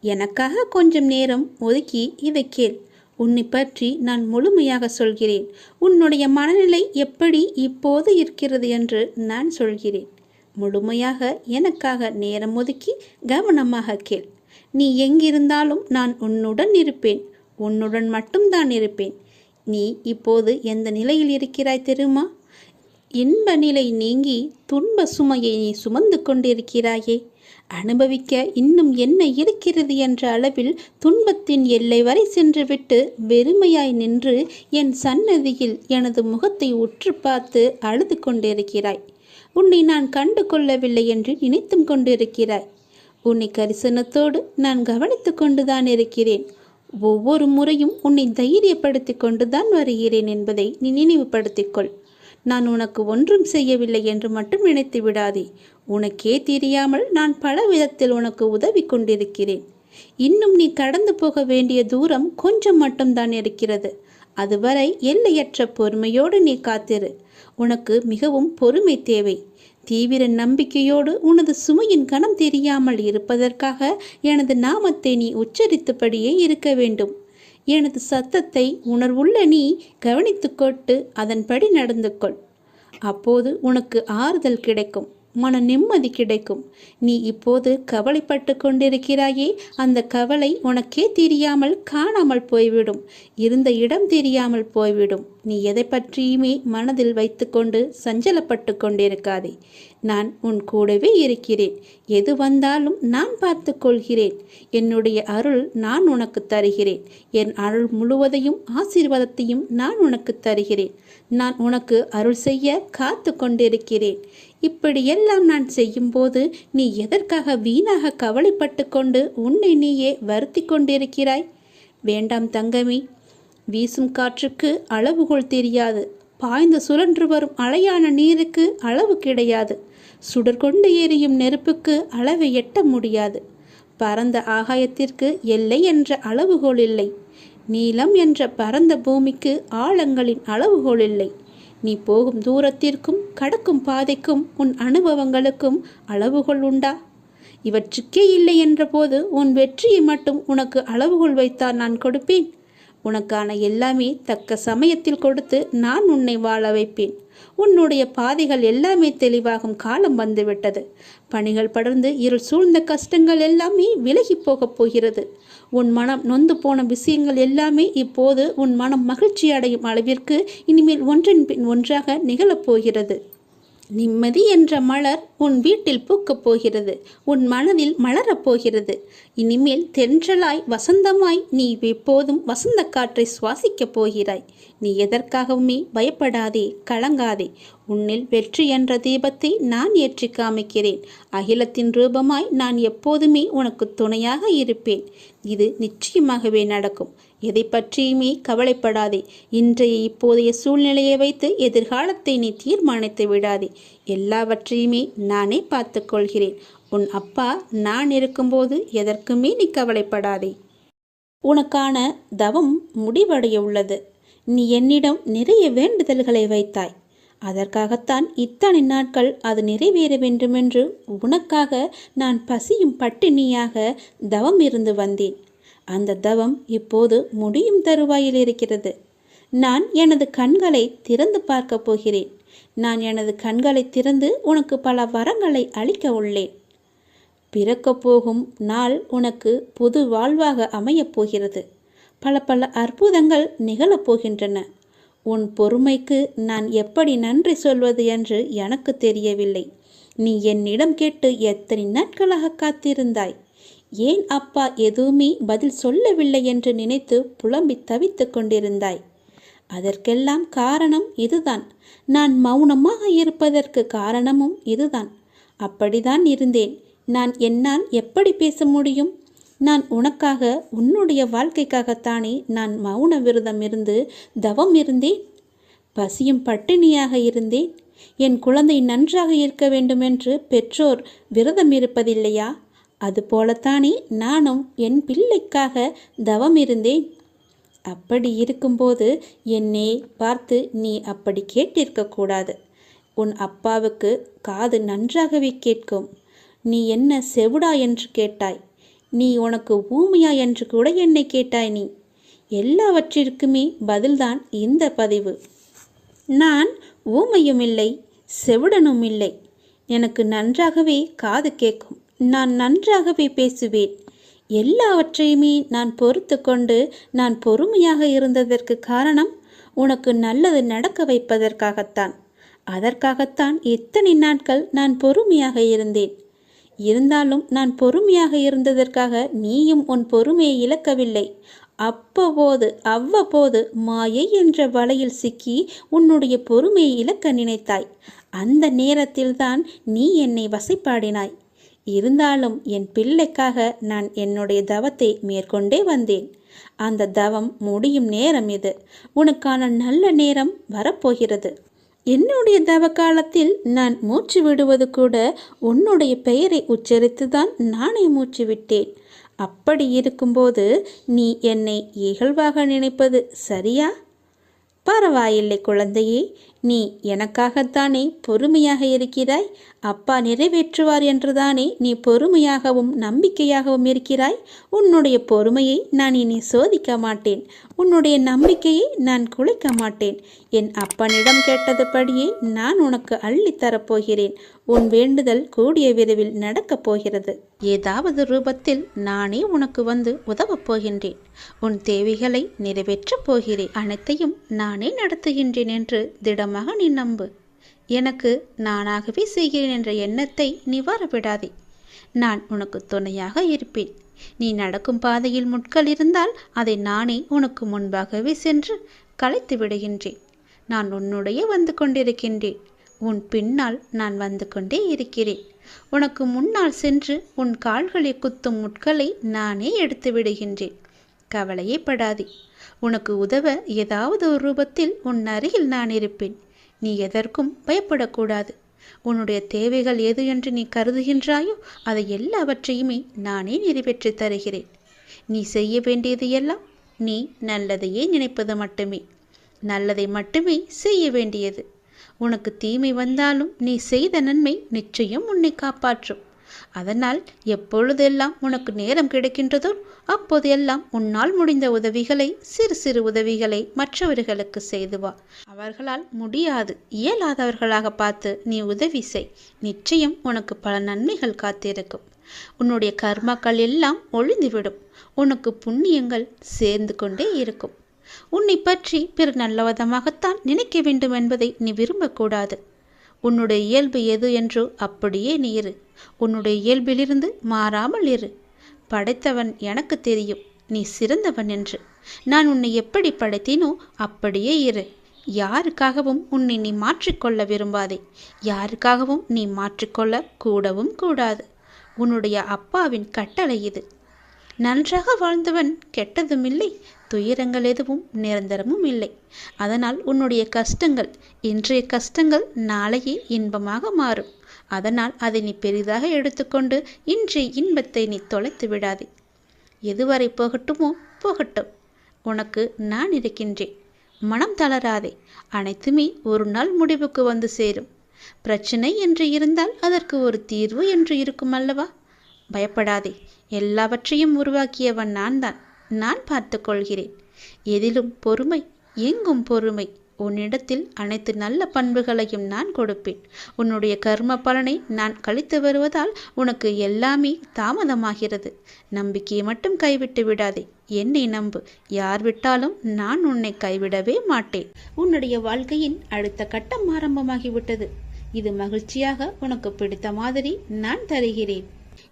எனக்காக கொஞ்சம் நேரம் ஒதுக்கி இதை கேள். உன்னை பற்றி நான் முழுமையாக சொல்கிறேன். உன்னுடைய மனநிலை எப்படி இப்போது இருக்கிறது என்று நான் சொல்கிறேன். முழுமையாக எனக்காக நேரம் ஒதுக்கி கவனமாக கேள். நீ எங்கிருந்தாலும் நான் உன்னுடன் இருப்பேன். உன்னுடன் மட்டும்தான் இருப்பேன். நீ இப்போது எந்த நிலையில் இருக்கிறாய் தெரியுமா? இன்ப நிலை நீங்கி துன்ப சுமையை நீ சுமந்து கொண்டிருக்கிறாயே. அனுபவிக்க இன்னும் என்ன இருக்கிறது என்ற அளவில் துன்பத்தின் எல்லை வரை சென்றுவிட்டு வெறுமையாய் நின்று என் சன்னதியில் எனது முகத்தை உற்று பார்த்து அழுது கொண்டிருக்கிறாய். உன்னை நான் கண்டு கொள்ளவில்லை என்று நினைத்தும் கொண்டிருக்கிறாய். உன்னை கரிசனத்தோடு நான் கவனித்து கொண்டுதான் இருக்கிறேன். ஒவ்வொரு முறையும் உன்னை தைரியப்படுத்தி கொண்டுதான் வருகிறேன் என்பதை நீ நினைவுபடுத்திக்கொள். நான் உனக்கு ஒன்றும் செய்யவில்லை என்று மட்டும் நினைத்து விடாதே. உனக்கே தெரியாமல் நான் பல விதத்தில் உனக்கு உதவி கொண்டிருக்கிறேன். இன்னும் நீ கடந்து போக வேண்டிய தூரம் கொஞ்சம் மட்டும்தான் இருக்கிறது. அதுவரை எல்லையற்ற பொறுமையோடு நீ காத்திரு. உனக்கு மிகவும் பொறுமை தேவை. தீவிர நம்பிக்கையோடு உனது சுமையின் கணம் தெரியாமல் இருப்பதற்காக எனது நாமத்தை நீ உச்சரித்தபடியே இருக்க வேண்டும். எனது சத்தத்தை உணர்வுள்ள நீ கவனித்து கொண்டு அதன்படி நடந்து கொள். அப்போது உனக்கு ஆறுதல் கிடைக்கும், மன நிம்மதி கிடைக்கும். நீ இப்போது கவலைப்பட்டு கொண்டிருக்கிறாயே, அந்த கவலை உனக்கே தெரியாமல் காணாமல் போய்விடும். இருந்த இடம் தெரியாமல் போய்விடும். நீ எதை பற்றியுமே மனதில் வைத்துக்கொண்டு சஞ்சலப்பட்டு கொண்டிருக்காதே. நான் உன் கூடவே இருக்கிறேன். எது வந்தாலும் நான் பார்த்து கொள்கிறேன். என்னுடைய அருள் நான் உனக்கு தருகிறேன். என் அருள் முழுவதையும் ஆசீர்வாதத்தையும் நான் உனக்கு தருகிறேன். நான் உனக்கு அருள் செய்ய காத்து கொண்டிருக்கிறேன். இப்படியெல்லாம் நான் செய்யும்போது நீ எதற்காக வீணாக கவலைப்பட்டு கொண்டு உன்னை நீயே வருத்தி கொண்டிருக்கிறாய்? வேண்டாம் தங்கமே. வீசும் காற்றுக்கு அளவுகோல் தெரியாது. பாய்ந்து சுழன்று வரும் அலையான நீருக்கு அளவு கிடையாது. சுடர் கொண்டு எரியும் நெருப்புக்கு அளவை எட்ட முடியாது. பரந்த ஆகாயத்திற்கு எல்லை என்ற அளவுகோல் இல்லை. நீளம் என்ற பரந்த பூமிக்கு ஆழங்களின் அளவுகோல் இல்லை. நீ போகும் தூரத்திற்கும் கடக்கும் பாதைக்கும் உன் அனுபவங்களுக்கும் அளவுகோல் உண்டா? இவற்றுக்கே இல்லை என்ற போது உன் வெற்றியை மட்டும் உனக்கு அளவுகோல் வைத்தால் நான் கொடுப்பேன். உனக்கான எல்லாமே தக்க சமயத்தில் கொடுத்து நான் உன்னை வாழ வைப்பேன். உன்னுடைய பாதைகள் எல்லாமே தெளிவாகும் காலம் வந்துவிட்டது. பணிகள் படர்ந்து இருள் சூழ்ந்த கஷ்டங்கள் எல்லாமே விலகி போகப் போகிறது. உன் மனம் நொந்து போன விஷயங்கள் எல்லாமே இப்போது உன் மனம் மகிழ்ச்சி அடையும் அளவிற்கு இனிமேல் ஒன்றின் பின் ஒன்றாக நிகழப்போகிறது. நிம்மதி என்ற மலர் உன் வீட்டில் பூக்கப் போகிறது. உன் மனதில் மலரப் போகிறது. இனிமேல் தென்றலாய் வசந்தமாய் நீ எப்போதும் வசந்த காற்றை சுவாசிக்கப் போகிறாய். நீ எதற்காகவுமே பயப்படாதே, கலங்காதே. உன்னில் வெற்றி என்ற தீபத்தை நான் ஏற்றி காமிக்கிறேன். அகிலத்தின் ரூபமாய் நான் எப்போதுமே உனக்கு துணையாக இருப்பேன். இது நிச்சயமாகவே நடக்கும். எதை பற்றியுமே கவலைப்படாதே. இன்றைய இப்போதைய சூழ்நிலையை வைத்து எதிர்காலத்தை நீ தீர்மானித்து விடாதே. எல்லாவற்றையுமே நானே பார்த்து கொள்கிறேன். உன் அப்பா நான் இருக்கும்போது எதற்குமே நீ கவலைப்படாதே. உனக்கான தவம் முடிவடைய உள்ளது. நீ என்னிடம் நிறைய வேண்டுதல்களை வைத்தாய். அதற்காகத்தான் இத்தனை நாட்கள் அது நிறைவேற வேண்டுமென்று உனக்காக நான் பசியும் பட்டினியாக தவம் இருந்து வந்தேன். அந்த தவம் இப்போது முடியும் தருவாயில் இருக்கிறது. நான் எனது கண்களை திறந்து பார்க்க போகிறேன். நான் எனது கண்களை திறந்து உனக்கு பல வரங்களை அளிக்க உள்ளேன். பிறக்கப் போகும் நாள் உனக்கு புது வாழ்வாக அமையப் போகிறது. பல பல அற்புதங்கள் நிகழப்போகின்றன. உன் பொறுமைக்கு நான் எப்படி நன்றி சொல்வது என்று எனக்கு தெரியவில்லை. நீ என்னிடம் கேட்டு எத்தனை நாட்களாக காத்திருந்தாய். ஏன் அப்பா எதுவுமே பதில் சொல்லவில்லை என்று நினைத்து புலம்பி தவித்து கொண்டிருந்தாய். அதற்கெல்லாம் காரணம் இதுதான். நான் மௌனமாக இருப்பதற்கு காரணமும் இதுதான். அப்படிதான் இருந்தேன். என்னால் எப்படி பேச முடியும்? நான் உனக்காக, உன்னுடைய வாழ்க்கைக்காகத்தானே நான் மௌன விரதம் இருந்து தவம் இருந்தேன். பசியும் பட்டினியாக இருந்தேன். என் குழந்தை நன்றாக இருக்க வேண்டுமென்று பெற்றோர் விரதம் இருப்பதில்லையா? அதுபோலத்தானே நானும் என் பிள்ளைக்காக தவம் இருந்தேன். அப்படி இருக்கும்போது என்னை பார்த்து நீ அப்படி கேட்டிருக்கக்கூடாது. உன் அப்பாவுக்கு காது நன்றாகவே கேட்கும். நீ என்ன செவிடா என்று கேட்டாய். நீ உனக்கு ஊமையா என்று கூட என்னை கேட்டாய். நீ எல்லாவற்றிற்குமே பதில்தான் இந்த பதிவு. நான் ஊமையும் இல்லை, செவிடனும் இல்லை. எனக்கு நன்றாகவே காது கேட்கும். நான் நன்றாகவே பேசுவேன். எல்லாவற்றையுமே நான் பொறுத்து கொண்டு நான் பொறுமையாக இருந்ததற்கு காரணம் உனக்கு நல்லது நடக்க வைப்பதற்காகத்தான். அதற்காகத்தான் இத்தனை நாட்கள் நான் பொறுமையாக இருந்தேன். இருந்தாலும் நான் பொறுமையாக இருந்ததற்காக நீயும் உன் பொறுமையை இழக்கவில்லை. அவ்வப்போது மாயை என்ற வலையில் சிக்கி உன்னுடைய பொறுமையை இழக்க நினைத்தாய். அந்த நேரத்தில்தான் நீ என்னை வசைப்பாடினாய். இருந்தாலும் என் பிள்ளைக்காக நான் என்னுடைய தவத்தை மேற்கொண்டே வந்தேன். அந்த தவம் முடியும் நேரம் இது. உனக்கான நல்ல நேரம் வரப்போகிறது. என்னுடைய தவ காலத்தில் நான் மூச்சு விடுவது கூட உன்னுடைய பெயரை உச்சரித்துதான் நானே மூச்சு விட்டேன். அப்படி இருக்கும்போது நீ என்னை இகழ்வாக நினைப்பது சரியா? பரவாயில்லை குழந்தையே, நீ எனக்காகத்தானே பொறுமையாக இருக்கிறாய். அப்பா நிறைவேற்றுவார் என்றுதானே நீ பொறுமையாகவும் நம்பிக்கையாகவும் இருக்கிறாய். உன்னுடைய பொறுமையை நான் இனி சோதிக்க மாட்டேன். உன்னுடைய நம்பிக்கையை நான் குலைக்க மாட்டேன். என் அப்பனிடம் கேட்டதுபடியே நான் உனக்கு அள்ளித்தரப்போகிறேன். உன் வேண்டுதல் கூடிய விரைவில் நடக்கப் போகிறது. ஏதாவது ரூபத்தில் நானே உனக்கு வந்து உதவப் போகின்றேன். உன் தேவைகளை நிறைவேற்றப் போகிறேன். அனைத்தையும் நானே நடத்துகின்றேன் என்று திடமாக நீ நம்பு. எனக்கு நானாகவே செய்கிறேன் என்ற எண்ணத்தை நீ வரவிடாதே. நான் உனக்கு துணையாக இருப்பேன். நீ நடக்கும் பாதையில் முட்கள் இருந்தால் அதை நானே உனக்கு முன்பாகவே சென்று களைத்து விடுகின்றேன். நான் உன்னுடைய வந்து கொண்டிருக்கின்றேன். உன் பின்னால் நான் வந்து கொண்டே இருக்கிறேன். உனக்கு முன்னால் சென்று உன் கால்களை குத்தும் முட்களை நானே எடுத்து விடுகின்றேன். கவலையே படாதே. உனக்கு உதவ ஏதாவது ஒரு ரூபத்தில் உன் அருகில் நான் இருப்பேன். நீ எதற்கும் பயப்படக்கூடாது. உன்னுடைய தேவைகள் எது என்று நீ கருதுகின்றாயோ அதை எல்லாவற்றையுமே நானே நிறைவேற்றி தருகிறேன். நீ செய்ய வேண்டியது எல்லாம் நீ நல்லதையே நினைப்பது மட்டுமே. நல்லதை மட்டுமே செய்ய வேண்டியது. உனக்கு தீமை வந்தாலும் நீ செய்த நன்மை நிச்சயம் உன்னை காப்பாற்றும். அதனால் எப்பொழுதெல்லாம் உனக்கு நேரம் கிடைக்கின்றதோ அப்போதெல்லாம் உன்னால் முடிந்த உதவிகளை, சிறு சிறு உதவிகளை மற்றவர்களுக்கு செய்து வா. அவர்களால் முடியாது, இயலாதவர்களாக பார்த்து நீ உதவி செய். நிச்சயம் உனக்கு பல நன்மைகள் காத்திருக்கும். உன்னுடைய கர்மாக்கள் எல்லாம் ஒழிந்துவிடும். உனக்கு புண்ணியங்கள் சேர்ந்து கொண்டே இருக்கும். உன்னை பற்றி பிற நல்லவிதமாகத்தான் நினைக்க வேண்டும் என்பதை நீ விரும்பக்கூடாது. உன்னுடைய இயல்பு எது என்றோ அப்படியே நீ இரு. உன்னுடைய இயல்பிலிருந்து மாறாமல் இரு. படைத்தவன் எனக்கு தெரியும் நீ சிறந்தவன் என்று. நான் உன்னை எப்படி படைத்தேனோ அப்படியே இரு. யாருக்காகவும் உன்னை நீ மாற்றிக்கொள்ள விரும்பாதே. யாருக்காகவும் நீ மாற்றிக்கொள்ள கூடவும் கூடாது. உன்னுடைய அப்பாவின் கட்டளை இது. நன்றாக வாழ்ந்தவன் கெட்டதும் இல்லை, துயரங்கள் எதுவும் நிரந்தரமும் இல்லை. அதனால் உன்னுடைய கஷ்டங்கள், இன்றைய கஷ்டங்கள் நாளையே இன்பமாக மாறும். அதனால் அதை நீ பெரிதாக எடுத்துக்கொண்டு இன்றைய இன்பத்தை நீ தொலைத்து விடாதே. எதுவரை போகட்டுமோ போகட்டும். உனக்கு நான் இருக்கின்றேன். மனம் தளராதே. அனைத்துமே ஒரு நாள் முடிவுக்கு வந்து சேரும். பிரச்சனை என்று இருந்தால் அதற்கு ஒரு தீர்வு என்று இருக்கும் அல்லவா? பயப்படாதே. எல்லாவற்றையும் உருவாக்கியவன் நான் பார்த்து கொள்கிறேன். எதிலும் பொறுமை, எங்கும் பொறுமை. உன்னிடத்தில் அனைத்து நல்ல பண்புகளையும் நான் கொடுப்பேன். உன்னுடைய கர்ம பலனை நான் கழித்து வருவதால் உனக்கு எல்லாமே தாமதமாகிறது. நம்பிக்கையை மட்டும் கைவிட்டு விடாதே. என்னை நம்பு. யார் விட்டாலும் நான் உன்னை கைவிடவே மாட்டேன். உன்னுடைய வாழ்க்கையின் அடுத்த கட்டம் ஆரம்பமாகிவிட்டது. இது மகிழ்ச்சியாக உனக்கு பிடித்த மாதிரி நான் தருகிறேன்.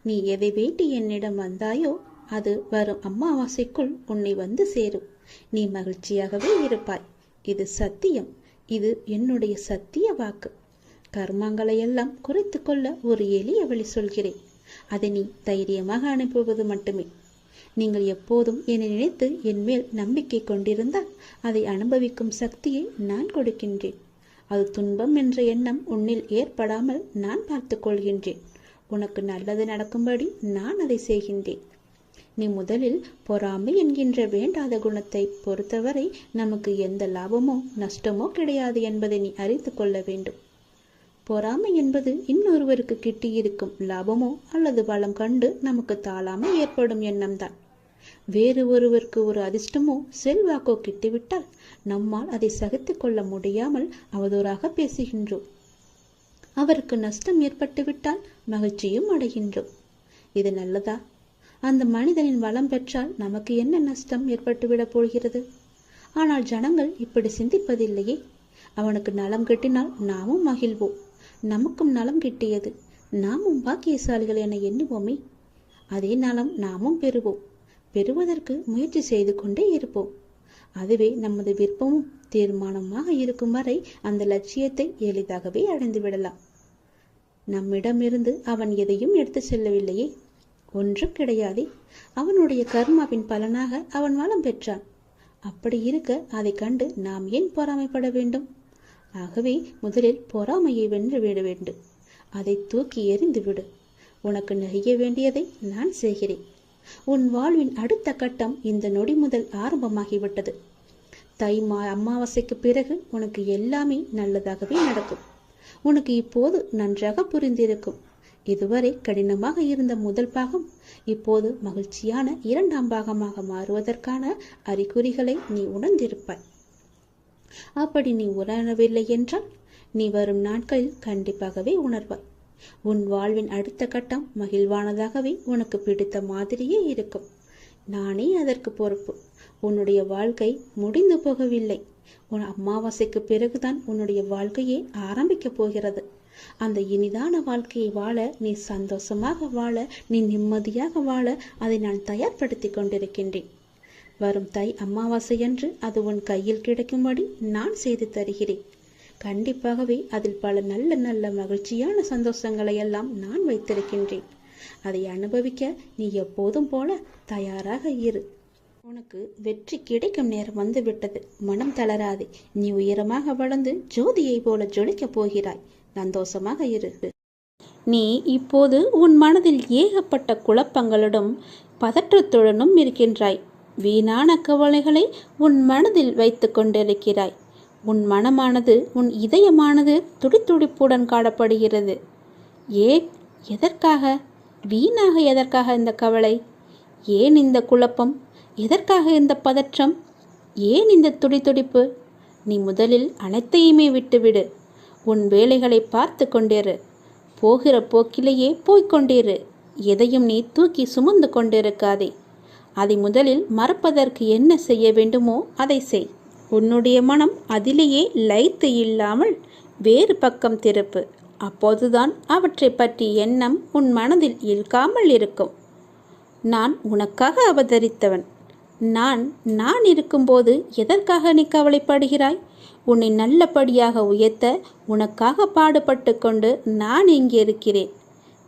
நீ எதை வேண்டி என்னிடம் வந்தாயோ அது வரும் அமாவாசைக்குள் உன்னை வந்து சேரும். நீ மகிழ்ச்சியாகவே இருப்பாய். இது சத்தியம். இது என்னுடைய சத்திய வாக்கு. கர்மங்களை எல்லாம் குறைத்து கொள்ள ஒரு எளிய வழி சொல்கிறேன். அதை நீ தைரியமாக அனுப்புவது மட்டுமே. நீங்கள் எப்போதும் என்னை நினைத்து என் மேல் நம்பிக்கை கொண்டிருந்தால் அதை அனுபவிக்கும் சக்தியை நான் கொடுக்கின்றேன். அது துன்பம் என்ற எண்ணம் உன்னில் ஏற்படாமல் நான் பார்த்து கொள்கின்றேன். உனக்கு நல்லது நடக்கும்படி நான் அதை செய்கின்றேன். நீ முதலில் பொறாமை என்கின்ற வேண்டாத குணத்தை பொறுத்தவரை நமக்கு எந்த லாபமோ நஷ்டமோ கிடையாது என்பதை நீ அறிந்து கொள்ள வேண்டும். பொறாமை என்பது இன்னொருவருக்கு கிட்டியிருக்கும் லாபமோ அல்லது பலம் கண்டு நமக்கு தாழாமல் ஏற்படும் எண்ணம்தான். வேறு ஒருவருக்கு ஒரு அதிர்ஷ்டமோ செல்வாக்கோ கிட்டிவிட்டால் நம்மால் அதை சகித்து கொள்ள முடியாமல் அவதூறாக பேசுகின்றோம். அவருக்கு நஷ்டம் ஏற்பட்டுவிட்டால் மகிழ்ச்சியும் அடைகின்றோம். இது நல்லதா? அந்த மனிதனின் வளம் பெற்றால் நமக்கு என்ன நஷ்டம் ஏற்பட்டுவிடப் போகிறது? ஆனால் ஜனங்கள் இப்படி சிந்திப்பதில்லையே. அவனுக்கு நலம் கிட்டினால் நாமும் மகிழ்வோம். நமக்கும் நலம் கிட்டியது, நாமும் பாக்கியசாலிகள் என எண்ணுவோமே. அதே நலம் நாமும் பெறுவோம். பெறுவதற்கு முயற்சி செய்து கொண்டே இருப்போம். அதுவே நமது விருப்பமும் தீர்மானமாக இருக்கும் வரை அந்த லட்சியத்தை எளிதாகவே அடைந்து விடலாம். நம்மிடமிருந்து அவன் எதையும் எடுத்து செல்லவில்லையே, ஒன்றும் கிடையாதே. அவனுடைய கர்மாவின் பலனாக அவன் வளம் பெற்றான். அப்படி இருக்க அதை கண்டு நாம் ஏன் பொறாமைப்பட வேண்டும்? ஆகவே முதலில் பொறாமையை வென்று விட வேண்டும். அதை தூக்கி எறிந்து விடு. உனக்கு நெய்ய வேண்டியதை நான் செய்கிறேன். உன் வாழ்வின் அடுத்த கட்டம் இந்த நொடி முதல் ஆரம்பமாகிவிட்டது. தை அமாவாசைக்கு பிறகு உனக்கு எல்லாமே நல்லதாகவே நடக்கும். உனக்கு இப்போது நன்றாக புரிந்திருக்கும். இதுவரை கடினமாக இருந்த முதல் பாகம் இப்போது மகிழ்ச்சியான இரண்டாம் பாகமாக மாறுவதற்கான அறிகுறிகளை நீ உணர்ந்திருப்பாய். அப்படி நீ உணரவில்லை என்றால் நீ வரும் நாட்களில் கண்டிப்பாகவே உணர்வாய். உன் வாழ்வின் அடுத்த கட்டம் மகிழ்வானதாகவே உனக்கு பிடித்த மாதிரியே இருக்கும். நானே அதற்கு பொறுப்பு. உன்னுடைய வாழ்க்கை முடிந்து போகவில்லை. உன் அமாவாசைக்கு பிறகுதான் உன்னுடைய வாழ்க்கையே ஆரம்பிக்கப் போகிறது. அந்த இனிதான வாழ்க்கையை வாழ, நீ சந்தோஷமாக வாழ, நீ நிம்மதியாக வாழ அதை நான் தயார்படுத்தி கொண்டிருக்கின்றேன். வரும் தை அமாவாசையன்று அது உன் கையில் கிடைக்கும்படி நான் செய்து தருகிறேன். கண்டிப்பாகவே அதில் பல நல்ல நல்ல மகிழ்ச்சியான சந்தோஷங்களை எல்லாம் நான் வைத்திருக்கின்றேன். அதை அனுபவிக்க நீ எப்போதும் போல தயாராக இரு. உனக்கு வெற்றி கிடைக்கும் நேரம் வந்துவிட்டது. மனம் தளராதே. நீ உயரமாக வளர்ந்து ஜோதியை போல ஜொலிக்கப் போகிறாய். சந்தோஷமாக இரு. நீ இப்போது உன் மனதில் ஏகப்பட்ட குழப்பங்களுடன் பதற்றத்துடனும் இருக்கின்றாய். வீணான கவலைகளை உன் மனதில் வைத்து கொண்டிருக்கிறாய். உன் மனமானது, உன் இதயமானது துடித்துடிப்புடன் காணப்படுகிறது. ஏன்? எதற்காக? வீணாக எதற்காக இந்த கவலை? ஏன் இந்த குழப்பம்? எதற்காக இந்த பதற்றம்? ஏன் இந்த துடித்துடிப்பு? நீ முதலில் அனைத்தையுமே விட்டுவிடு. உன் வேலைகளை பார்த்து கொண்டிரு. போகிற போக்கிலேயே போய்கொண்டிரு. எதையும் நீ தூக்கி சுமந்து கொண்டிருக்காதே. அதை முதலில் மறப்பதற்கு என்ன செய்ய வேண்டுமோ அதை செய். உன்னுடைய மனம் அதிலேயே லயித்து இல்லாமல் வேறு பக்கம் திருப்பு. அப்போதுதான் அவற்றை பற்றி எண்ணம் உன் மனதில் இழுக்காமல் இருக்கும். நான் உனக்காக அவதரித்தவன். நான் இருக்கும்போது எதற்காக நீ கவலைப்படுகிறாய்? உன்னை நல்லபடியாக உயர்த்த உனக்காக பாடுபட்டு கொண்டு நான் இங்கே இருக்கிறேன்.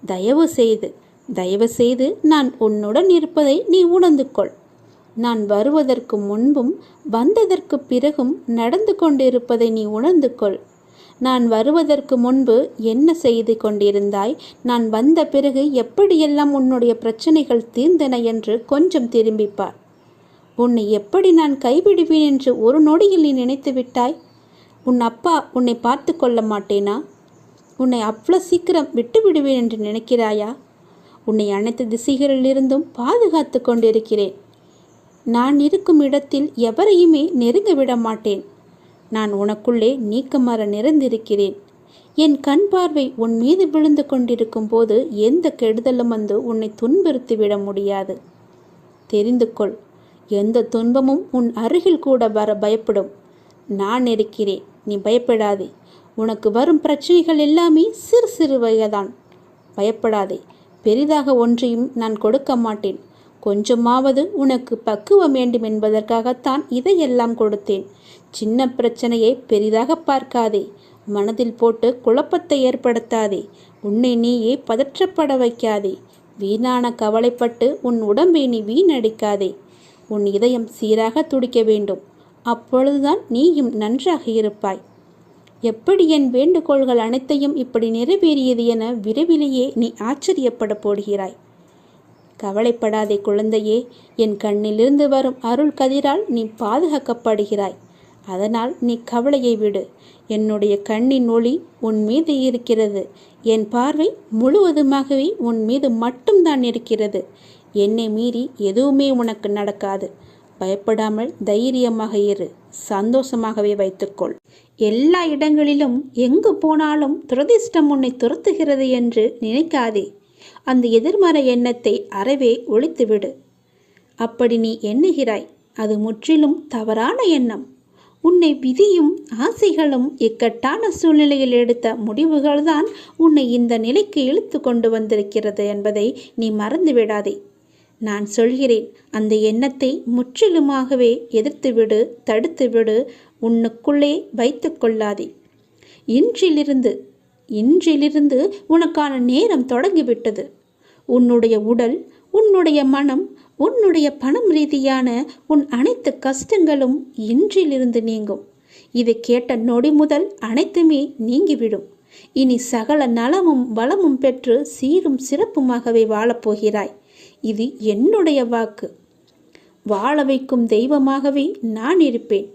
தயவு செய்து நான் உன்னுடன் இருப்பதை நீ உணர்ந்து கொள். நான் வருவதற்கு முன்பும் வந்ததற்கு பிறகும் நடந்து கொண்டிருப்பதை நீ உணர்ந்து கொள். நான் வருவதற்கு முன்பு என்ன செய்து கொண்டிருந்தாய், நான் வந்த பிறகு எப்படியெல்லாம் உன்னுடைய பிரச்சனைகள் தீர்ந்தன என்று கொஞ்சம் திரும்பிப்பார். உன்னை எப்படி நான் கைவிடுவேன் என்று ஒரு நொடியில் நீ நினைத்து விட்டாய்? உன் அப்பா உன்னை பார்த்து கொள்ள மாட்டேனா? உன்னை அவ்வளோ சீக்கிரம் விட்டு விடுவேன் என்று நினைக்கிறாயா? உன்னை அனைத்து திசைகளிலிருந்தும் பாதுகாத்து கொண்டிருக்கிறேன். நான் இருக்கும் இடத்தில் எவரையுமே நெருங்க விட மாட்டேன். நான் உனக்குள்ளே நீக்கமர நிறைந்திருக்கிறேன். என் கண் பார்வை உன் மீது விழுந்து கொண்டிருக்கும் போது எந்த கெடுதலும் வந்து உன்னை துன்புறுத்திவிட முடியாது. தெரிந்து கொள். எந்த துன்பமும் உன் அருகில் கூட வர பயப்படும். நான் இருக்கிறேன். நீ பயப்படாதே. உனக்கு வரும் பிரச்சனைகள் எல்லாமே சிறு சிறு வகைதான். பயப்படாதே. பெரிதாக ஒன்றையும் நான் கொடுக்க மாட்டேன். கொஞ்சமாவது உனக்கு பக்குவம் வேண்டும் என்பதற்காகத்தான் இதையெல்லாம் கொடுத்தேன். சின்ன பிரச்சனையை பெரிதாக பார்க்காதே. மனதில் போட்டு குழப்பத்தை ஏற்படுத்தாதே. உன்னை நீயே பதற்றப்பட வைக்காதே. வீணான கவலைப்பட்டு உன் உடம்பை நீ வீணடிக்காதே. உன் இதயம் சீராக துடிக்க வேண்டும். அப்பொழுதுதான் நீயும் நன்றாக இருப்பாய். எப்படி என் வேண்டுகோள்கள் அனைத்தையும் இப்படி நிறைவேறியது என விரைவிலேயே நீ ஆச்சரியப்பட போடுகிறாய். கவலைப்படாதே குழந்தையே. என் கண்ணிலிருந்து வரும் அருள் கதிரால் நீ பாதுகாக்கப்படுகிறாய். அதனால் நீ கவலையை விடு. என்னுடைய கண்ணின் ஒளி உன் மீது இருக்கிறது. என் பார்வை முழுவதுமாகவே உன் மீது மட்டும்தான் இருக்கிறது. என்னை மீறி எதுவுமே உனக்கு நடக்காது. பயப்படாமல் தைரியமாக இரு. சந்தோஷமாகவே வைத்துக்கொள். எல்லா இடங்களிலும் எங்கு போனாலும் துரதிர்ஷ்டம் உன்னை துரத்துகிறது என்று நினைக்காதே. அந்த எதிர்மறை எண்ணத்தை அறவே ஒழித்துவிடு. அப்படி நீ எண்ணுகிறாய், அது முற்றிலும் தவறான எண்ணம். உன்னை விதியும் ஆசைகளும் இக்கட்டான சூழ்நிலையில் எடுத்த முடிவுகள்தான் உன்னை இந்த நிலைக்கு இழுத்து கொண்டு வந்திருக்கிறது என்பதை நீ மறந்துவிடாதே. நான் சொல்கிறேன், அந்த எண்ணத்தை முற்றிலுமாகவே எதிர்த்துவிடு, தடுத்துவிடு, உன்னுக்குள்ளே வைத்து கொள்ளாதே. இன்றிலிருந்து உனக்கான நேரம் தொடங்கிவிட்டது. உன்னுடைய உடல், உன்னுடைய மனம், உன்னுடைய பணம் ரீதியான உன் அனைத்து கஷ்டங்களும் இன்றிலிருந்து நீங்கும். இதை கேட்ட நொடி முதல் அனைத்துமே நீங்கிவிடும். இனி சகல நலமும் வளமும் பெற்று சீரும் சிறப்புமாகவே வாழப்போகிறாய். இது என்னுடைய வாக்கு. வாழ வைக்கும் தெய்வமாகவே நான் இருப்பேன்.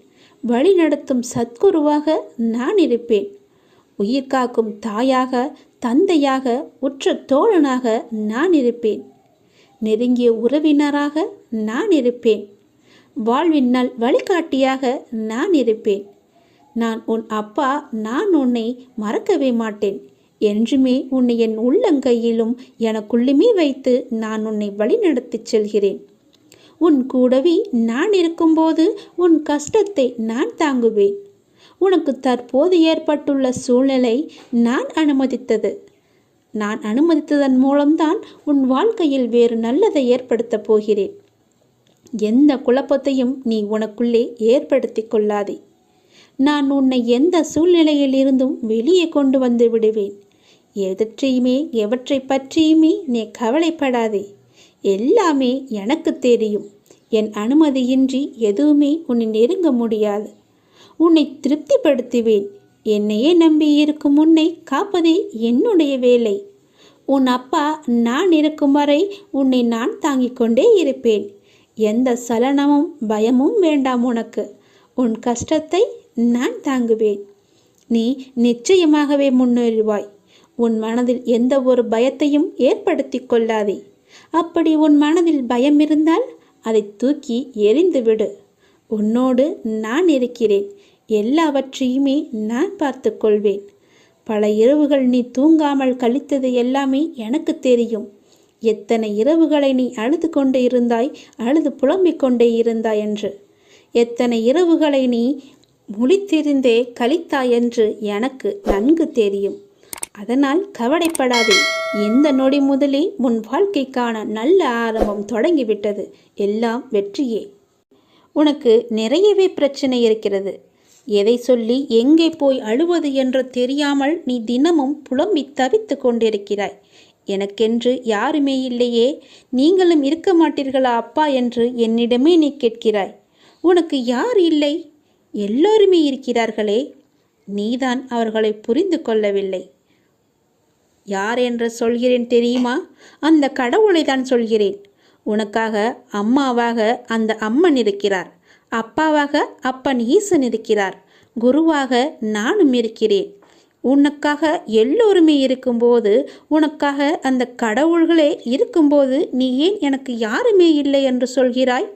வழிநடத்தும் சத்குருவாக நான் இருப்பேன். உயிர் காக்கும் தாயாக, தந்தையாக, உற்ற தோழனாக நான் இருப்பேன். நெருங்கிய உறவினராக நான் இருப்பேன். வாழ்வின் நல் வழிகாட்டியாக நான் இருப்பேன். நான் உன் அப்பா. நான் உன்னை மறக்கவே மாட்டேன். என்றுமே உன்னை என் உள்ளங்கையிலும் எனக்குள்ளுமே வைத்து நான் உன்னை வழிநடத்தி செல்கிறேன். உன் கூடவே நான் இருக்கும்போது உன் கஷ்டத்தை நான் தாங்குவேன். உனக்கு தற்போது ஏற்பட்டுள்ள சூழ்நிலை நான் அனுமதித்ததன் மூலம்தான் உன் வாழ்க்கையில் வேறு நல்லதை ஏற்படுத்தப் போகிறேன். எந்த குழப்பத்தையும் நீ உனக்குள்ளே ஏற்படுத்தி கொள்ளாதே. நான் உன்னை எந்த சூழ்நிலையில் இருந்தும் வெளியே கொண்டு வந்து விடுவேன். எவற்றை பற்றியுமே நீ கவலைப்படாதே. எல்லாமே எனக்கு தெரியும். என் அனுமதியின்றி எதுவுமே உன்னை நெருங்க முடியாது. உன்னை திருப்திப்படுத்துவேன். என்னையே நம்பி இருக்கும் உன்னை காப்பதே என்னுடைய வேலை. உன் அப்பா நான் இருக்கும் வரை உன்னை நான் தாங்கிக் கொண்டே இருப்பேன். எந்த சலனமும் பயமும் வேண்டாம் உனக்கு. உன் கஷ்டத்தை நான் தாங்குவேன். நீ நிச்சயமாகவே முன்னேறுவாய். உன் மனதில் எந்த ஒரு பயத்தையும் ஏற்படுத்தி கொள்ளாதே. அப்படி உன் மனதில் பயம் இருந்தால் அதை தூக்கி எறிந்துவிடு. உன்னோடு நான் இருக்கிறேன். எல்லாவற்றையுமே நான் பார்த்து கொள்வேன். பல இரவுகள் நீ தூங்காமல் கழித்தது எல்லாமே எனக்கு தெரியும். எத்தனை இரவுகளை நீ அழுது கொண்டே இருந்தாய், அழுது புலம்பிக் கொண்டே இருந்தாய் என்று. எத்தனை இரவுகளை நீ முழித்திருந்தே கழித்தாய் என்று எனக்கு நன்கு தெரியும். அதனால் கவலைப்படாதே. இந்த நொடி முதலே உன் வாழ்க்கைக்கான நல்ல ஆரம்பம் தொடங்கிவிட்டது. எல்லாம் வெற்றியே. உனக்கு நிறையவே பிரச்சனை இருக்கிறது. எதை சொல்லி எங்கே போய் அழுவது என்று தெரியாமல் நீ தினமும் புலம்பி தவித்து கொண்டிருக்கிறாய். எனக்கென்று யாருமே இல்லையே, நீங்களும் இருக்க மாட்டீர்களா அப்பா என்று என்னிடமே நீ கேட்கிறாய். உனக்கு யார் இல்லை? எல்லோருமே இருக்கிறார்களே. நீதான் அவர்களை புரிந்து கொள்ளவில்லை. யார் என்று சொல்கிறேன் தெரியுமா? அந்த கடவுளை தான் சொல்கிறேன். உனக்காக அம்மாவாக அந்த அம்மன் இருக்கிறார். அப்பாவாக அப்பன் ஈசன் இருக்கிறார். குருவாக நானும் இருக்கிறேன். உனக்காக எல்லோருமே இருக்கும்போது, உனக்காக அந்த கடவுள்களே இருக்கும்போது நீ ஏன் எனக்கு யாருமே இல்லை என்று சொல்கிறாய்?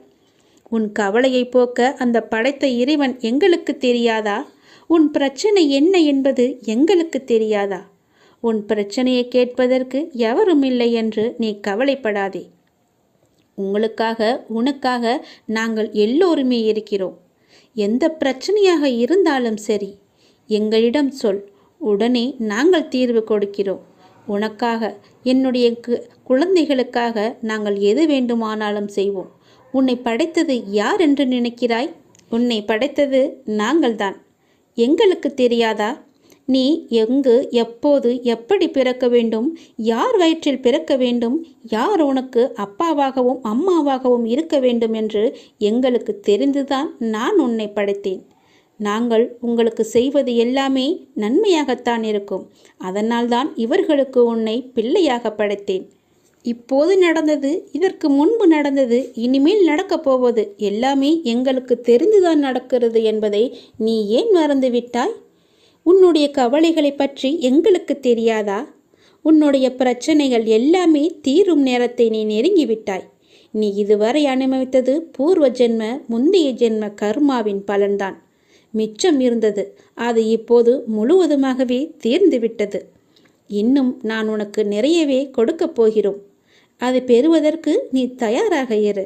உன் கவலையை போக்க அந்த படைத்த இறைவன் எங்களுக்கு தெரியாதா? உன் பிரச்சனை என்ன என்பது எங்களுக்கு தெரியாதா? உன் பிரச்சனையை கேட்பதற்கு எவரும் இல்லை என்று நீ கவலைப்படாதே. உனக்காக நாங்கள் எல்லோருமே இருக்கிறோம். எந்த பிரச்சனையாக இருந்தாலும் சரி, எங்களிடம் சொல். உடனே நாங்கள் தீர்வு கொடுக்கிறோம். உனக்காக, என்னுடைய குழந்தைகளுக்காக நாங்கள் எது வேண்டுமானாலும் செய்வோம். உன்னை படைத்தது யார் என்று நினைக்கிறாய்? உன்னை படைத்தது நாங்கள்தான். எங்களுக்கு தெரியாதா? நீ எங்கு, எப்போது, எப்படி பிறக்க வேண்டும், யார் வயிற்றில் பிறக்க வேண்டும், யார் உனக்கு அப்பாவாகவும் அம்மாவாகவும் இருக்க வேண்டும் என்று எங்களுக்கு தெரிந்துதான் நான் உன்னை படைத்தேன். நாங்கள் உங்களுக்கு செய்வது எல்லாமே நன்மையாகத்தான் இருக்கும். அதனால்தான் இவர்களுக்கு உன்னை பிள்ளையாக படைத்தேன். இப்போது நடந்தது, இதற்கு முன்பு நடந்தது, இனிமேல் நடக்கப் போவது எல்லாமே எங்களுக்கு தெரிந்துதான் நடக்கிறது என்பதை நீ ஏன் மறந்துவிட்டாய்? உன்னுடைய கவலைகளை பற்றி எங்களுக்கு தெரியாதா? உன்னுடைய பிரச்சனைகள் எல்லாமே தீரும் நேரத்தை நீ நெருங்கிவிட்டாய். நீ இதுவரை அனுபவித்தது பூர்வ ஜென்ம முந்தைய ஜென்ம கர்மாவின் பலன்தான். மிச்சம் இருந்தது, அது இப்போது முழுவதுமாகவே தீர்ந்துவிட்டது. இன்னும் நான் உனக்கு நிறையவே கொடுக்கப் போகிறோம். அதை பெறுவதற்கு நீ தயாராக இரு.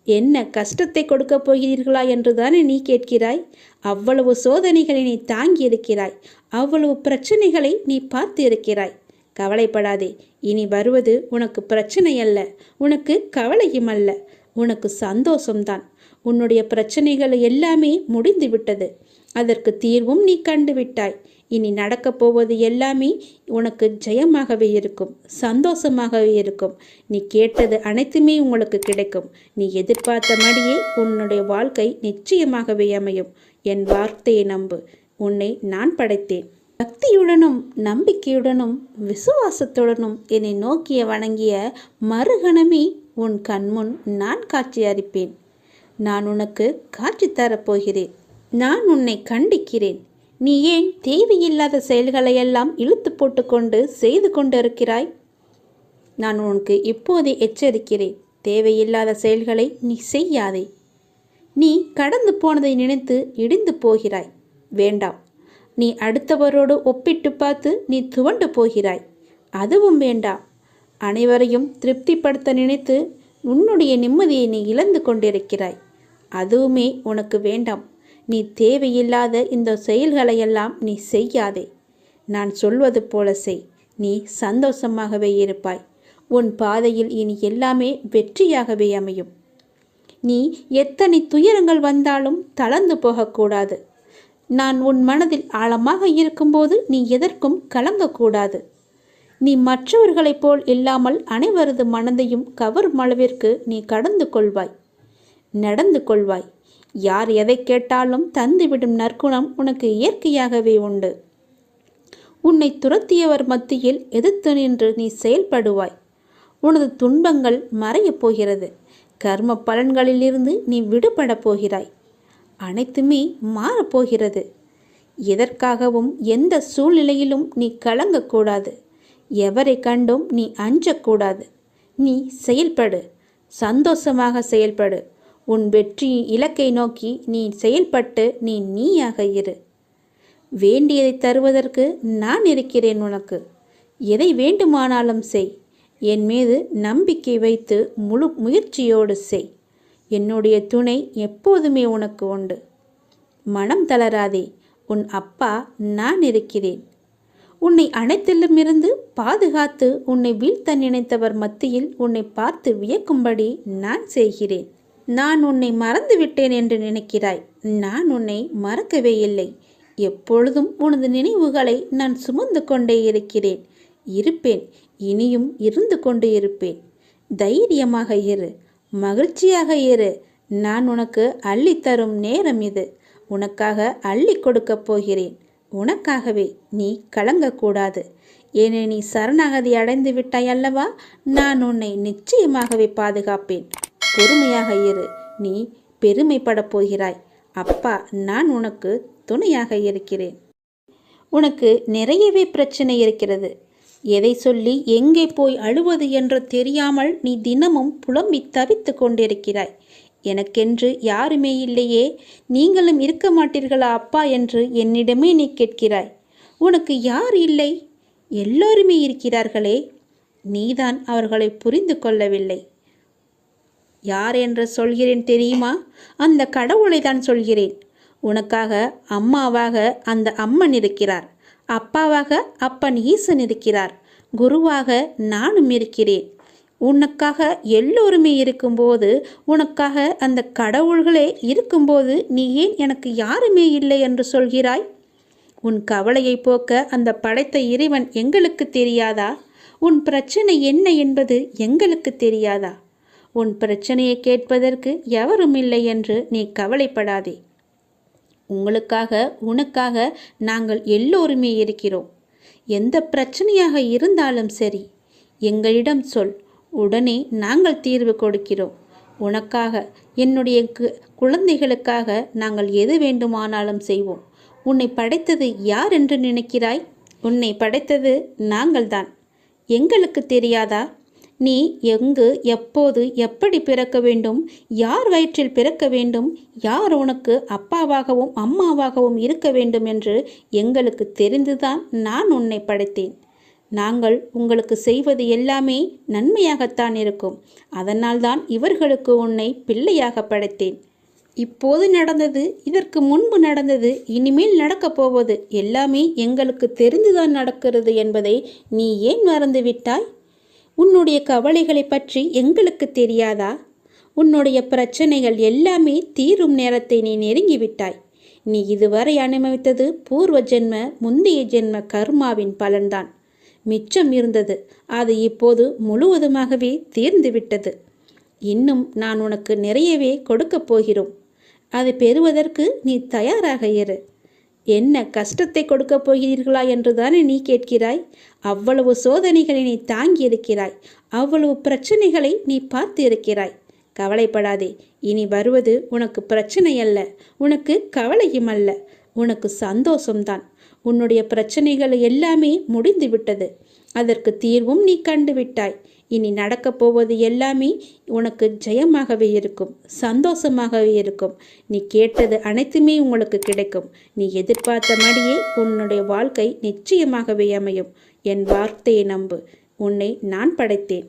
என்ன கஷ்டத்தை கொடுக்கப் போகிறீர்களா என்று தானே நீ கேட்கிறாய்? அவ்வளவு சோதனைகளை நீ தாங்கி இருக்கிறாய், அவ்வளவு பிரச்சனைகளை நீ பார்த்து இருக்கிறாய். கவலைப்படாதே, இனி வருவது உனக்கு பிரச்சனை அல்ல, உனக்கு கவலையும் அல்ல, உனக்கு சந்தோஷம்தான். உன்னுடைய பிரச்சனைகள் எல்லாமே முடிந்து விட்டது, அதற்கு தீர்வும் நீ கண்டுவிட்டாய். இனி நடக்கப் போவது எல்லாமே உனக்கு ஜெயமாகவே இருக்கும், சந்தோஷமாகவே இருக்கும். நீ கேட்டது அனைத்துமே உங்களுக்கு கிடைக்கும். நீ எதிர்பார்த்தபடியே உன்னுடைய வாழ்க்கை நிச்சயமாகவே அமையும். என் வார்த்தையை நம்பு. உன்னை நான் படைத்தேன். பக்தியுடனும் நம்பிக்கையுடனும் விசுவாசத்துடனும் என்னை நோக்கிய வணங்கிய மறுகணமே உன் கண்முன் நான் காட்சி அளிப்பேன். நான் உனக்கு காட்சி தரப்போகிறேன். நான் உன்னை கண்டிக்கிறேன். நீ ஏன் தேவையில்லாத செயல்களையெல்லாம் இழுத்து போட்டுக்கொண்டு செய்து கொண்டிருக்கிறாய்? நான் உனக்கு இப்போதே எச்சரிக்கிறேன். தேவையில்லாத செயல்களை நீ செய்யாதே. நீ கடந்து போனதை நினைத்து இடிந்து போகிறாய். வேண்டாம். நீ அடுத்தவரோடு ஒப்பிட்டு பார்த்து நீ துவண்டு போகிறாய். அதுவும் வேண்டாம். அனைவரையும் திருப்திப்படுத்த நினைத்து உன்னுடைய நிம்மதியை நீ இழந்து கொண்டிருக்கிறாய். அதுவுமே உனக்கு வேண்டாம். நீ தேவையில்லாத இந்த செயல்களையெல்லாம் நீ செய்யாதே. நான் சொல்வது போல செய். நீ சந்தோஷமாகவே இருப்பாய். உன் பாதையில் இனி எல்லாமே வெற்றியாகவே அமையும். நீ எத்தனை துயரங்கள் வந்தாலும் தளர்ந்து போகக்கூடாது. நான் உன் மனதில் ஆழமாக இருக்கும்போது நீ எதற்கும் கலங்கக்கூடாது. நீ மற்றவர்களைப் போல் இல்லாமல் அனைவரது மனதையும் கவரும் அளவிற்கு நீ கடந்து கொள்வாய், நடந்து கொள்வாய். யார் எதை கேட்டாலும் தந்துவிடும் நற்குணம் உனக்கு இயற்கையாகவே உண்டு. உன்னை துரத்தியவர் மத்தியில் எதிர்த்து நின்று நீ செயல்படுவாய். உனது துன்பங்கள் மறையப் போகிறது. கர்ம பலன்களிலிருந்து நீ விடுபட போகிறாய். அனைத்துமே மாறப்போகிறது. எதற்காகவும் எந்த சூழ்நிலையிலும் நீ கலங்கக்கூடாது. எவரை கண்டும் நீ அஞ்சக்கூடாது. நீ செயல்படு, சந்தோஷமாக செயல்படு. உன் வெற்றி இலக்கை நோக்கி நீ செயல்பட்டு நீயாக இரு. வேண்டியதை தருவதற்கு நான் இருக்கிறேன் உனக்கு. எதை வேண்டுமானாலும் செய். என் மீது நம்பிக்கை வைத்து முழு முயற்சியோடு செய். என்னுடைய துணை எப்போதுமே உனக்கு உண்டு. மனம் தளராதே. உன் அப்பா நான் இருக்கிறேன். உன்னை அனைத்திலுமிருந்து பாதுகாத்து உன்னை வீழ்த்த நினைத்தவர் மத்தியில் உன்னை பார்த்து வியக்கும்படி நான் செய்கிறேன். நான் உன்னை மறந்து விட்டேன் என்று நினைக்கிறாய். நான் உன்னை மறக்கவே இல்லை. எப்பொழுதும் உனது நினைவுகளை நான் சுமந்து கொண்டே இருக்கிறேன், இருப்பேன், இனியும் இருந்து கொண்டு இருப்பேன். தைரியமாக இரு, மகிழ்ச்சியாக இரு. நான் உனக்கு அள்ளித்தரும் நேரம் இது. உனக்காக அள்ளி கொடுக்கப் போகிறேன். உனக்காகவே. நீ கலங்கக்கூடாது. ஏனே நீ சரணாகதி அடைந்து விட்டாய் அல்லவா? நான் உன்னை நிச்சயமாகவே பாதுகாப்பேன். பொறுமையாக இரு. நீ பெருமைப்படப் போகிறாய். அப்பா நான் உனக்கு துணையாக இருக்கிறேன். உனக்கு நிறையவே பிரச்சனை இருக்கிறது. எதை சொல்லி எங்கே போய் அழுவது என்று தெரியாமல் நீ தினமும் புலம்பி தவித்து கொண்டிருக்கிறாய். எனக்கென்று யாருமே இல்லையே, நீங்களும் இருக்க மாட்டீர்களா அப்பா என்று என்னிடமே நீ கேட்கிறாய். உனக்கு யார் இல்லை? எல்லோருமே இருக்கிறார்களே. நீதான் அவர்களை புரிந்து கொள்ளவில்லை. யார் என்று சொல்கிறேன் தெரியுமா? அந்த கடவுளை தான் சொல்கிறேன். உனக்காக அம்மாவாக அந்த அம்மன் இருக்கிறார். அப்பாவாக அப்பன் ஈசன் இருக்கிறார். குருவாக நானும் இருக்கிறேன். உனக்காக எல்லோருமே இருக்கும்போது, உனக்காக அந்த கடவுள்களே இருக்கும்போது நீ ஏன் எனக்கு யாருமே இல்லை என்று சொல்கிறாய்? உன் கவலையை போக்க அந்த படைத்த இறைவன் எங்களுக்கு தெரியாதா? உன் பிரச்சனை என்ன என்பது எங்களுக்கு தெரியாதா? உன் பிரச்சனையை கேட்பதற்கு எவரும் இல்லை என்று நீ கவலைப்படாதே. உங்களுக்காக உனக்காக நாங்கள் எல்லோருமே இருக்கிறோம். எந்த பிரச்சனையாக இருந்தாலும் சரி, எங்களிடம் சொல். உடனே நாங்கள் தீர்வு கொடுக்கிறோம். உனக்காக, என்னுடைய குழந்தைகளுக்காக நாங்கள் எது வேண்டுமானாலும் செய்வோம். உன்னை படைத்தது யார் என்று நினைக்கிறாய்? உன்னை படைத்தது நாங்கள்தான். எங்களுக்கு தெரியாதா? நீ எங்கு, எப்போது, எப்படி பிறக்க வேண்டும், யார் வயிற்றில் பிறக்க வேண்டும், யார் உனக்கு அப்பாவாகவும் அம்மாவாகவும் இருக்க வேண்டும் என்று எங்களுக்கு தெரிந்துதான் நான் உன்னை படைத்தேன். நாங்கள் உங்களுக்கு செய்வது எல்லாமே நன்மையாகத்தான் இருக்கும். அதனால்தான் இவர்களுக்கு உன்னை பிள்ளையாக படைத்தேன். இப்போது நடந்தது, இதற்கு முன்பு நடந்தது, இனிமேல் நடக்கப் போவது எல்லாமே எங்களுக்கு தெரிந்துதான் நடக்கிறது என்பதை நீ ஏன் மறந்துவிட்டாய்? உன்னுடைய கவலைகளை பற்றி எங்களுக்கு தெரியாதா? உன்னுடைய பிரச்சனைகள் எல்லாமே தீரும் நேரத்தை நீ நெருங்கிவிட்டாய். நீ இதுவரை அனுபவித்தது பூர்வ ஜென்ம, முந்தைய ஜென்ம கர்மாவின் பலன்தான். மிச்சம் இருந்தது, அது இப்போது முழுவதுமாகவே தீர்ந்துவிட்டது. இன்னும் நான் உனக்கு நிறையவே கொடுக்கப் போகிறோம். அதை பெறுவதற்கு நீ தயாராக இரு. என்ன கஷ்டத்தை கொடுக்கப் போகிறீர்களா என்று தானே நீ கேட்கிறாய்? அவ்வளவு சோதனைகளை நீ தாங்கி இருக்கிறாய், அவ்வளவு பிரச்சனைகளை நீ பார்த்து இருக்கிறாய். கவலைப்படாதே. இனி வருவது உனக்கு பிரச்சனை அல்ல, உனக்கு கவலையும் அல்ல, உனக்கு சந்தோஷம்தான். உன்னுடைய பிரச்சனைகள் எல்லாமே முடிந்து விட்டது. அதற்கு தீர்வும் நீ கண்டுவிட்டாய். இனி நடக்கப் போவது எல்லாமே உனக்கு ஜெயமாகவே இருக்கும், சந்தோஷமாகவே இருக்கும். நீ கேட்டது அனைத்துமே உங்களுக்கு கிடைக்கும். நீ எதிர்பார்த்தபடியே உன்னுடைய வாழ்க்கை நிச்சயமாகவே அமையும். என் வார்த்தையை நம்பு. உன்னை நான் படைத்தேன்.